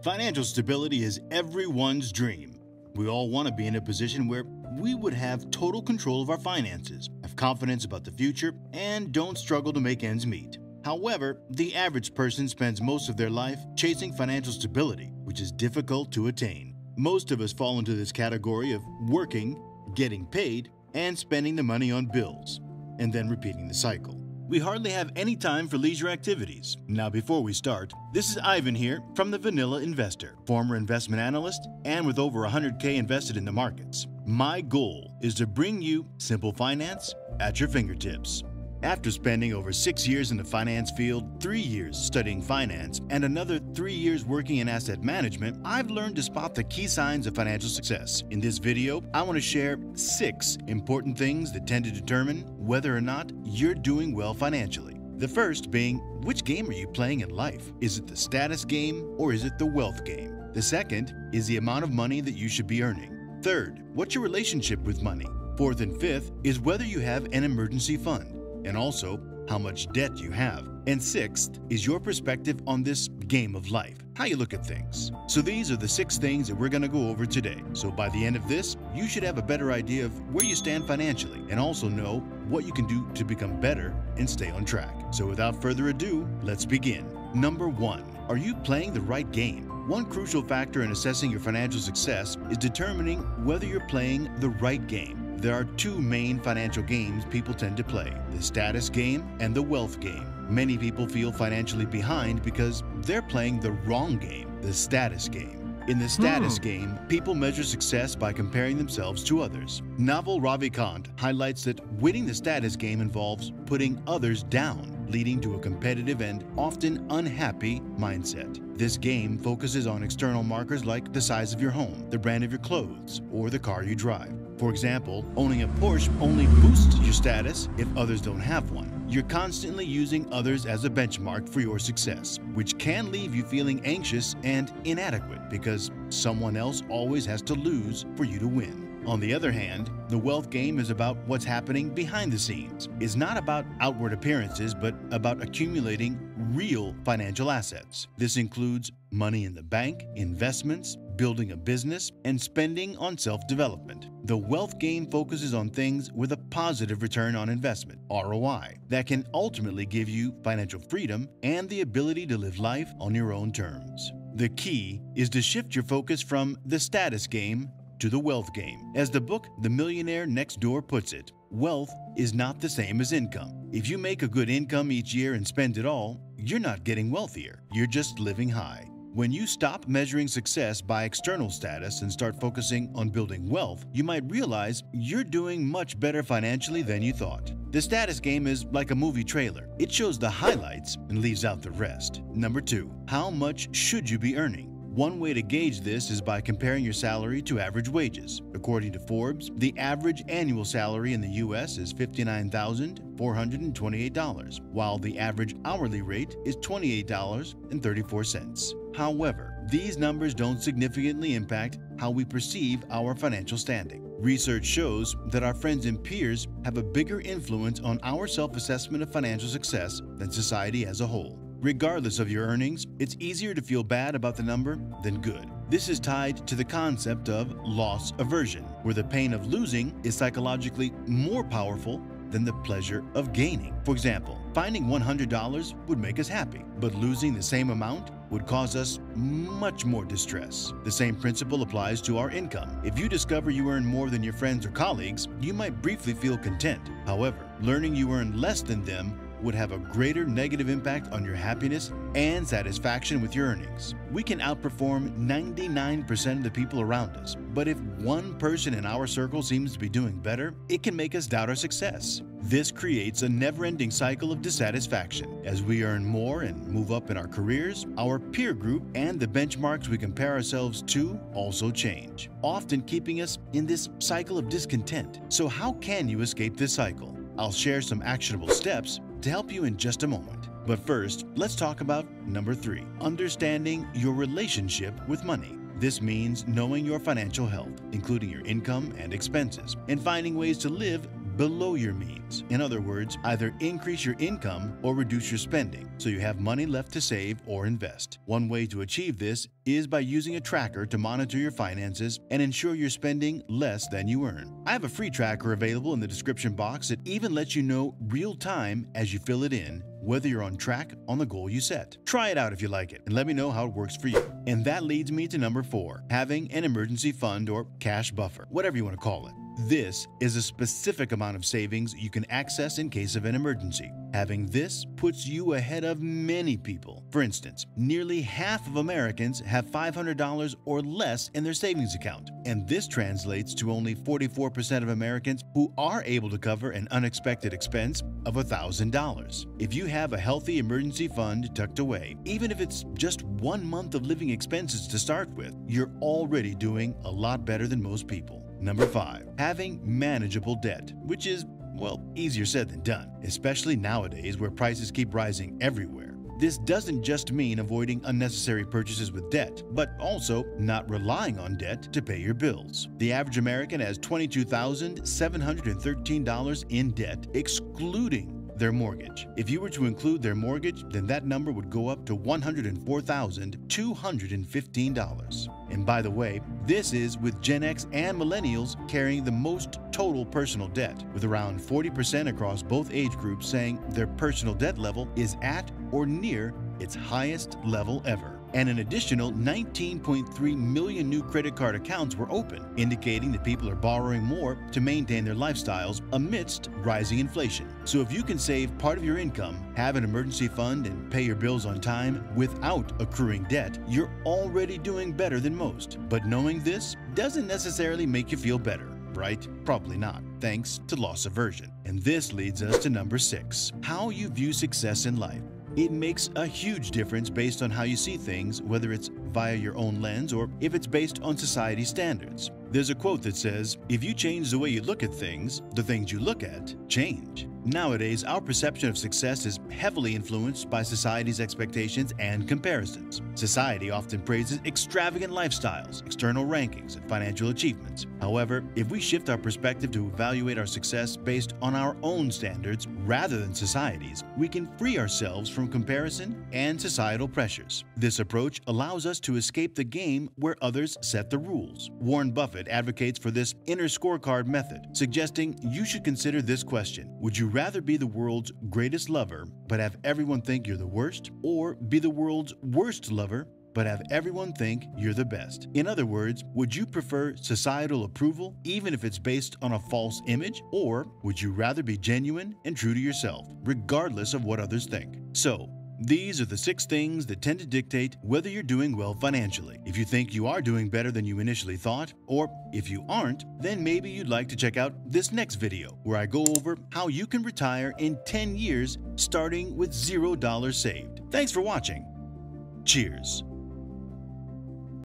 Financial stability is everyone's dream. We all want to be in a position where we would have total control of our finances, have confidence about the future, and don't struggle to make ends meet. However, the average person spends most of their life chasing financial stability, which is difficult to attain. Most of us fall into this category of working, getting paid, and spending the money on bills, and then repeating the cycle. We hardly have any time for leisure activities. Now, before we start, this is Ivan here from the Vanilla Investor, former investment analyst and with over 100K invested in the markets. My goal is to bring you simple finance at your fingertips. After spending over 6 years in the finance field, 3 years studying finance, and another 3 years working in asset management, I've learned to spot the key signs of financial success. In this video, I want to share 6 important things that tend to determine whether or not you're doing well financially. The first being, which game are you playing in life? Is it the status game or is it the wealth game? The second is the amount of money that you should be earning. Third, what's your relationship with money? Fourth and fifth is whether you have an emergency fund, and also how much debt you have. And sixth is your perspective on this game of life, how you look at things. So these are the 6 things that we're going to go over today. So by the end of this, you should have a better idea of where you stand financially and also know what you can do to become better and stay on track. So without further ado, let's begin. Number 1, are you playing the right game? One crucial factor in assessing your financial success is determining whether you're playing the right game. There are 2 main financial games people tend to play, the status game and the wealth game. Many people feel financially behind because they're playing the wrong game, the status game. In the status game, people measure success by comparing themselves to others. Naval Ravikant highlights that winning the status game involves putting others down, leading to a competitive and often unhappy mindset. This game focuses on external markers like the size of your home, the brand of your clothes, or the car you drive. For example, owning a Porsche only boosts your status if others don't have one. You're constantly using others as a benchmark for your success, which can leave you feeling anxious and inadequate because someone else always has to lose for you to win. On the other hand, the wealth game is about what's happening behind the scenes. It's not about outward appearances, but about accumulating real financial assets. This includes money in the bank, investments, building a business, and spending on self-development. The wealth game focuses on things with a positive return on investment, ROI, that can ultimately give you financial freedom and the ability to live life on your own terms. The key is to shift your focus from the status game to the wealth game. As the book The Millionaire Next Door puts it, wealth is not the same as income. If you make a good income each year and spend it all, you're not getting wealthier, you're just living high. When you stop measuring success by external status and start focusing on building wealth, you might realize you're doing much better financially than you thought. The status game is like a movie trailer. It shows the highlights and leaves out the rest. Number 2, how much should you be earning? One way to gauge this is by comparing your salary to average wages. According to Forbes, the average annual salary in the U.S. is $59,428, while the average hourly rate is $28.34. However, these numbers don't significantly impact how we perceive our financial standing. Research shows that our friends and peers have a bigger influence on our self-assessment of financial success than society as a whole. Regardless of your earnings, it's easier to feel bad about the number than good. This is tied to the concept of loss aversion, where the pain of losing is psychologically more powerful than the pleasure of gaining. For example, finding $100 would make us happy, but losing the same amount would cause us much more distress. The same principle applies to our income. If you discover you earn more than your friends or colleagues, you might briefly feel content. However, learning you earn less than them would have a greater negative impact on your happiness and satisfaction with your earnings. We can outperform 99% of the people around us, but if one person in our circle seems to be doing better, it can make us doubt our success. This creates a never-ending cycle of dissatisfaction. As we earn more and move up in our careers, our peer group and the benchmarks we compare ourselves to also change, often keeping us in this cycle of discontent. So how can you escape this cycle? I'll share some actionable steps to help you in just a moment. But first, let's talk about number 3, understanding your relationship with money. This means knowing your financial health, including your income and expenses, and finding ways to live below your means. In other words, either increase your income or reduce your spending so you have money left to save or invest. One way to achieve this is by using a tracker to monitor your finances and ensure you're spending less than you earn. I have a free tracker available in the description box that even lets you know real time as you fill it in whether you're on track on the goal you set. Try it out if you like it and let me know how it works for you. And that leads me to number 4, having an emergency fund or cash buffer, whatever you want to call it. This is a specific amount of savings you can access in case of an emergency. Having this puts you ahead of many people. For instance, nearly half of Americans have $500 or less in their savings account, and this translates to only 44% of Americans who are able to cover an unexpected expense of $1,000. If you have a healthy emergency fund tucked away, even if it's just 1 month of living expenses to start with, you're already doing a lot better than most people. Number 5, having manageable debt, which is, well, easier said than done, especially nowadays where prices keep rising everywhere. This doesn't just mean avoiding unnecessary purchases with debt, but also not relying on debt to pay your bills. The average American has $22,713 in debt, excluding their mortgage. If you were to include their mortgage, then that number would go up to $104,215. And by the way, this is with Gen X and Millennials carrying the most total personal debt, with around 40% across both age groups saying their personal debt level is at or near its highest level ever. And an additional 19.3 million new credit card accounts were open, indicating that people are borrowing more to maintain their lifestyles amidst rising inflation. So if you can save part of your income, have an emergency fund, and pay your bills on time without accruing debt, you're already doing better than most. But knowing this doesn't necessarily make you feel better, right? Probably not, thanks to loss aversion. And this leads us to number 6, how you view success in life. It makes a huge difference based on how you see things, whether it's via your own lens or if it's based on society's standards. There's a quote that says, "If you change the way you look at things, the things you look at change." Nowadays, our perception of success is heavily influenced by society's expectations and comparisons. Society often praises extravagant lifestyles, external rankings, and financial achievements. However, if we shift our perspective to evaluate our success based on our own standards rather than society's, we can free ourselves from comparison and societal pressures. This approach allows us to escape the game where others set the rules. Warren Buffett advocates for this inner scorecard method, suggesting you should consider this question: would you rather be the world's greatest lover but have everyone think you're the worst, or be the world's worst lover but have everyone think you're the best? In other words, would you prefer societal approval even if it's based on a false image, or would you rather be genuine and true to yourself regardless of what others think? So, these are the 6 things that tend to dictate whether you're doing well financially. If you think you are doing better than you initially thought, or if you aren't, then maybe you'd like to check out this next video where I go over how you can retire in 10 years starting with $0 saved. Thanks for watching. Cheers.